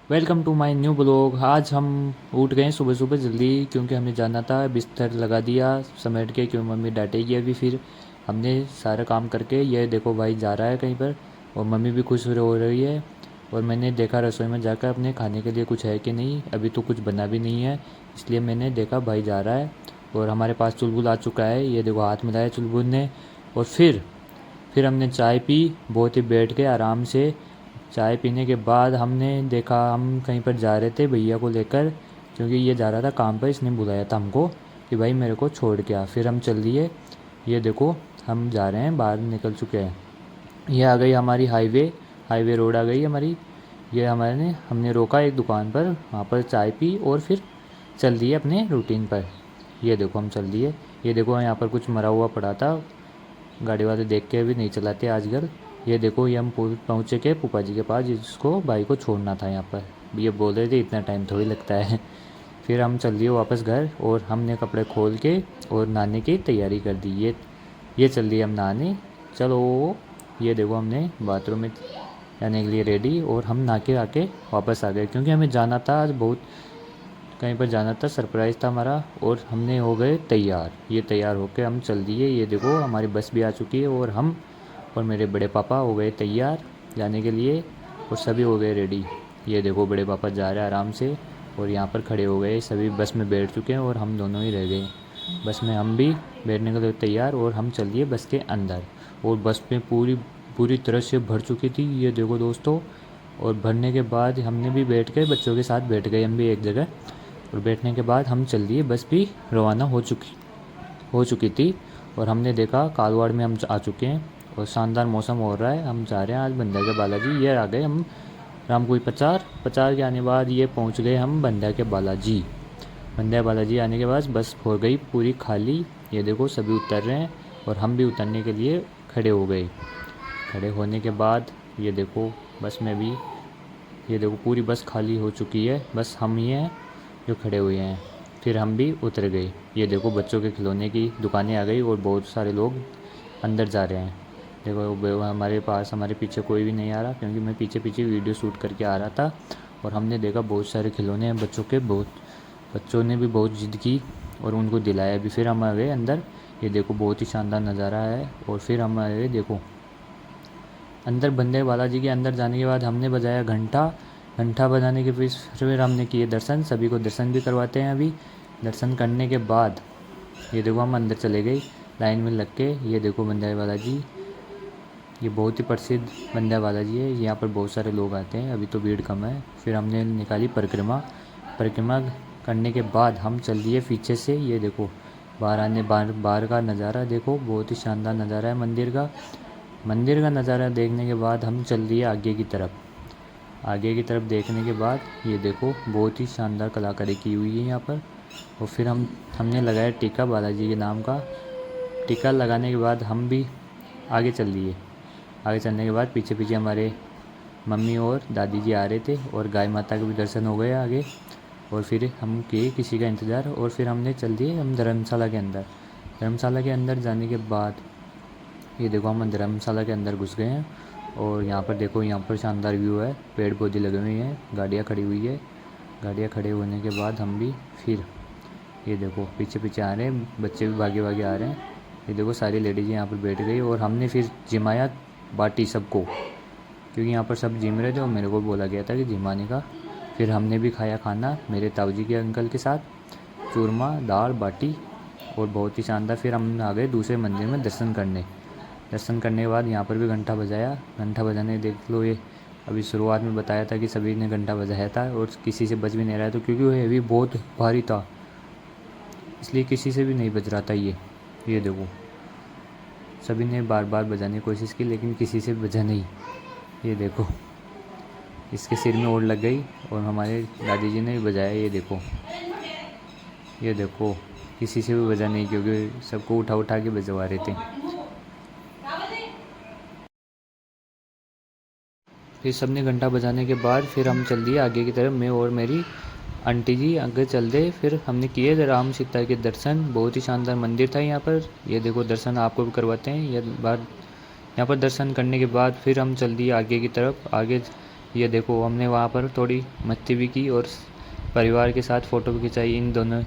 Welcome to my new blog. आज हम उठ गए सुबह सुबह जल्दी क्योंकि हमें जाना था। बिस्तर लगा दिया समेट के, क्यों मम्मी डांटेगी अभी। फिर हमने सारा काम करके, ये देखो भाई जा रहा है कहीं पर और मम्मी भी खुश हो रही है। और मैंने देखा रसोई में जाकर अपने खाने के लिए कुछ है कि नहीं, अभी तो कुछ बना भी नहीं है, इसलिए मैंने देखा भाई जा रहा है। और हमारे पास चुलबुल आ चुका है, ये देखो हाथ मिलाया चुलबुल ने। और फिर हमने चाय पी, बहुत ही बैठ के आराम से। चाय पीने के बाद हमने देखा, हम कहीं पर जा रहे थे भैया को लेकर, क्योंकि ये जा रहा था काम पर, इसने बुलाया था हमको कि भाई मेरे को छोड़ के आ। फिर हम चल दिए। ये देखो हम जा रहे हैं, बाहर निकल चुके हैं। ये आ गई हमारी हाईवे रोड आ गई हमारी। ये हमने रोका एक दुकान पर, वहाँ पर चाय पी और फिर चल दिए अपने रूटीन पर। ये देखो हम चल दिए। ये देखो यहाँ पर कुछ मरा हुआ पड़ा था, गाड़ी वाले देख के भी नहीं चलाते आजकल। ये देखो ये हम पहुँचे के फूफा जी के पास, जिसको भाई को छोड़ना था यहाँ पर। ये बोल रहे थे इतना टाइम थोड़ी लगता है। फिर हम चल दिए वापस घर और हमने कपड़े खोल के और नहाने की तैयारी कर दी। ये चल दिए हम नहाने। चलो ये देखो हमने बाथरूम में जाने के लिए रेडी, और हम नहा के आके वापस आ गए क्योंकि हमें जाना था आज, बहुत कहीं पर जाना था, सरप्राइज़ था हमारा। और हमने हो गए तैयार। ये तैयार होके हम चल दिए। ये देखो हमारी बस भी आ चुकी है और हम और मेरे बड़े पापा हो गए तैयार जाने के लिए, और सभी हो गए रेडी। ये देखो बड़े पापा जा रहे हैं आराम से और यहाँ पर खड़े हो गए, सभी बस में बैठ चुके हैं और हम दोनों ही रह गए बस में। हम भी बैठने के लिए तैयार और हम चल दिए बस के अंदर। और बस में पूरी पूरी तरह से भर चुकी थी, ये देखो दोस्तों। और भरने के बाद हमने भी बैठ के बच्चों के साथ बैठ गए हम भी एक जगह। और बैठने के बाद हम चल दिए, बस भी रवाना हो चुकी थी। और हमने देखा कालवाड़ में हम आ चुके हैं और शानदार मौसम हो रहा है। हम जा रहे हैं आज बंदा के बालाजी। ये आ गए हम रामकोई पचार के आने बाद ये पहुंच गए हम बंदा के बालाजी। बंदा बालाजी आने के बाद बस हो गई पूरी खाली। ये देखो सभी उतर रहे हैं और हम भी उतरने के लिए खड़े हो गए। खड़े होने के बाद ये देखो बस में भी, ये देखो पूरी बस खाली हो चुकी है, बस हम ही हैं जो खड़े हुए हैं। फिर हम भी उतर गए। ये देखो बच्चों के खिलौने की दुकानें आ गई और बहुत सारे लोग अंदर जा रहे हैं। देखो हमारे पास, हमारे पीछे कोई भी नहीं आ रहा क्योंकि मैं पीछे पीछे वीडियो शूट करके आ रहा था। और हमने देखा बहुत सारे खिलौने हैं बच्चों के, बहुत बच्चों ने भी बहुत ज़िद की और उनको दिलाया भी। फिर हम आ गए अंदर। ये देखो बहुत ही शानदार नज़ारा है। और फिर हम आ गए देखो अंदर बंदे बालाजी के अंदर जाने के बाद हमने बजाया घंटा। घंटा बजाने के फिर हमने किए दर्शन, सभी को दर्शन भी करवाते हैं अभी। दर्शन करने के बाद ये देखो हम अंदर चले गए लाइन में लग के। ये देखो बंदे बालाजी, ये बहुत ही प्रसिद्ध बंदा बालाजी है, यहाँ पर बहुत सारे लोग आते हैं, अभी तो भीड़ कम है। फिर हमने निकाली परिक्रमा। परिक्रमा करने के बाद हम चल दिए पीछे से। ये देखो बाहर का नज़ारा देखो, बहुत ही शानदार नज़ारा है मंदिर का। मंदिर का नज़ारा देखने के बाद हम चल दिए आगे की तरफ। आगे की तरफ देखने के बाद ये देखो बहुत ही शानदार कलाकारी की हुई है यहाँ पर। और फिर हमने लगाया टीका बालाजी के नाम का। टीका लगाने के बाद हम भी आगे चल दिए। आगे चलने के बाद पीछे पीछे हमारे मम्मी और दादी जी आ रहे थे और गाय माता के भी दर्शन हो गए आगे। और फिर हम किए किसी का इंतज़ार और फिर हमने चल दिए हम धर्मशाला के अंदर। धर्मशाला के अंदर जाने के बाद ये देखो हम धर्मशाला के अंदर घुस गए हैं। और यहाँ पर देखो, यहाँ पर शानदार व्यू है, पेड़ पौधे लगे हुए हैं, गाड़ियाँ खड़ी हुई है। गाड़ियाँ खड़े होने के बाद हम भी फिर ये देखो पीछे पीछे आ रहे हैं, बच्चे भी भागे भागे आ रहे हैं। ये देखो सारी लेडीज़ यहाँ पर बैठ गई और हमने फिर जिमाया बाटी सबको, क्योंकि यहाँ पर सब जिम रहे थे और मेरे को बोला गया था कि जिमाने का। फिर हमने भी खाया खाना मेरे ताऊजी के अंकल के साथ, चूरमा दाल बाटी और बहुत ही शानदार। फिर हम आ गए दूसरे मंदिर में दर्शन करने। दर्शन करने के बाद यहाँ पर भी घंटा बजाया। घंटा बजाने देख लो, ये अभी शुरुआत में बताया था कि सभी ने घंटा बजाया था और किसी से बज भी नहीं रहा था, क्योंकि वो हैवी बहुत भारी था, इसलिए किसी से भी नहीं बज रहा था। ये देखो सभी ने बार बार बजाने की कोशिश की लेकिन किसी से बजा नहीं। ये देखो इसके सिर में ओढ़ लग गई और हमारे दादी जी ने भी बजाया। ये देखो किसी से भी बजा नहीं, क्योंकि सबको उठा उठा के बजवा रहे थे। फिर सबने घंटा बजाने के बाद फिर हम चल दिए आगे की तरफ, मैं और मेरी आंटी जी आगे चल दे। फिर हमने किए राम सीता के दर्शन। बहुत ही शानदार मंदिर था यहाँ पर। ये देखो दर्शन आपको भी करवाते हैं। यहाँ पर दर्शन करने के बाद फिर हम चल दिए आगे की तरफ। आगे ये देखो हमने वहाँ पर थोड़ी मस्ती भी की और परिवार के साथ फ़ोटो भी खिंचाई। इन दोनों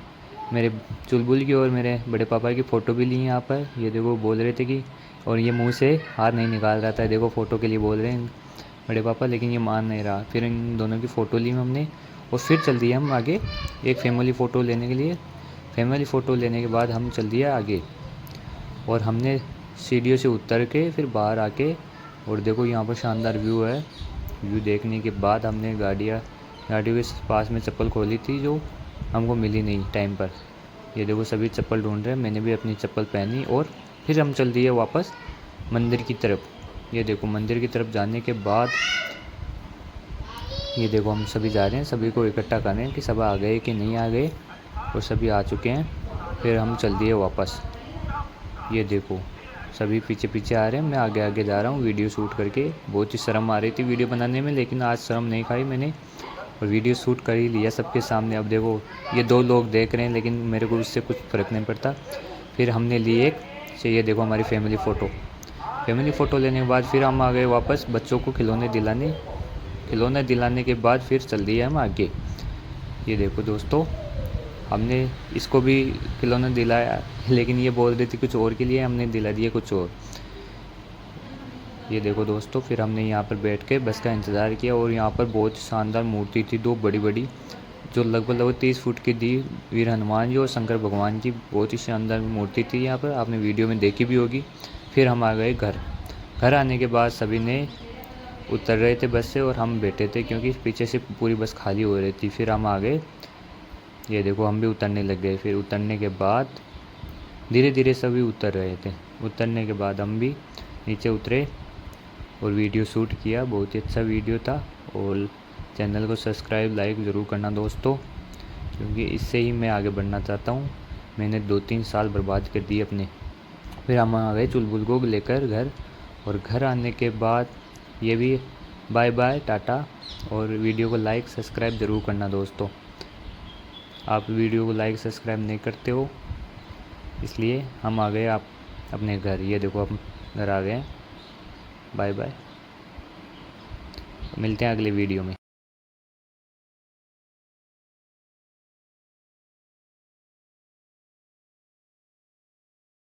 मेरे चुलबुल की और मेरे बड़े पापा की फ़ोटो भी ली यहाँ पर। ये देखो बोल रहे थे कि, और ये मुंह से हाथ नहीं निकाल रहा था, देखो फ़ोटो के लिए बोल रहे हैं बड़े पापा, लेकिन ये मान नहीं रहा। फिर इन दोनों की फ़ोटो ली हमने और फिर चल दिए हम आगे एक फैमिली फ़ोटो लेने के लिए। फैमिली फ़ोटो लेने के बाद हम चल दिए आगे और हमने सीढ़ियों से उतर के फिर बाहर आके, और देखो यहाँ पर शानदार व्यू है। व्यू देखने के बाद हमने गाड़ियों के पास में चप्पल खोली थी जो हमको मिली नहीं टाइम पर। ये देखो सभी चप्पल ढूंढ रहे हैं, मैंने भी अपनी चप्पल पहनी और फिर हम चल दिए वापस मंदिर की तरफ। ये देखो मंदिर की तरफ जाने के बाद ये देखो हम सभी जा रहे हैं, सभी को इकट्ठा कर रहे हैं कि सब आ गए कि नहीं आ गए, और सभी आ चुके हैं। फिर हम चल दिए वापस। ये देखो सभी पीछे पीछे आ रहे हैं, मैं आगे आगे जा रहा हूँ वीडियो शूट करके। बहुत ही शर्म आ रही थी वीडियो बनाने में, लेकिन आज शर्म नहीं खाई मैंने और वीडियो शूट कर ही लिया सबके सामने। अब देखो ये 2 लोग देख रहे हैं, लेकिन मेरे को इससे कुछ फ़र्क नहीं पड़ता। फिर हमने ली एक से, ये देखो हमारी फैमिली फ़ोटो लेने के बाद फिर हम आ गए वापस बच्चों को खिलौने दिलाने के बाद फिर चल दिए हम आगे। ये देखो दोस्तों हमने इसको भी खिलौना दिलाया, लेकिन ये बोल रही थी कुछ और के लिए, हमने दिला दिया कुछ और। ये देखो दोस्तों फिर हमने यहाँ पर बैठ के बस का इंतज़ार किया और यहाँ पर बहुत शानदार मूर्ति थी, 2 बड़ी बड़ी जो लगभग 30 फुट की थी। वीर हनुमान जी और शंकर भगवान की बहुत ही शानदार मूर्ति थी यहाँ पर, आपने वीडियो में देखी भी होगी। फिर हम आ गए घर आने के बाद सभी ने उतर रहे थे बस से और हम बैठे थे क्योंकि पीछे से पूरी बस खाली हो रही थी। फिर हम आ गए, ये देखो हम भी उतरने लग गए। फिर उतरने के बाद धीरे धीरे सभी उतर रहे थे। उतरने के बाद हम भी नीचे उतरे और वीडियो शूट किया, बहुत ही अच्छा वीडियो था। और चैनल को सब्सक्राइब लाइक ज़रूर करना दोस्तों, क्योंकि इससे ही मैं आगे बढ़ना चाहता हूँ। मैंने 2-3 साल बर्बाद कर दिए अपने। फिर हम आ गए चुलबुल को लेकर घर, और घर आने के बाद ये भी बाय बाय टाटा। और वीडियो को लाइक सब्सक्राइब ज़रूर करना दोस्तों। आप वीडियो को लाइक सब्सक्राइब नहीं करते हो, इसलिए हम आ गए आप अपने घर। ये देखो हम घर आ गए। बाय बाय, मिलते हैं अगले वीडियो में।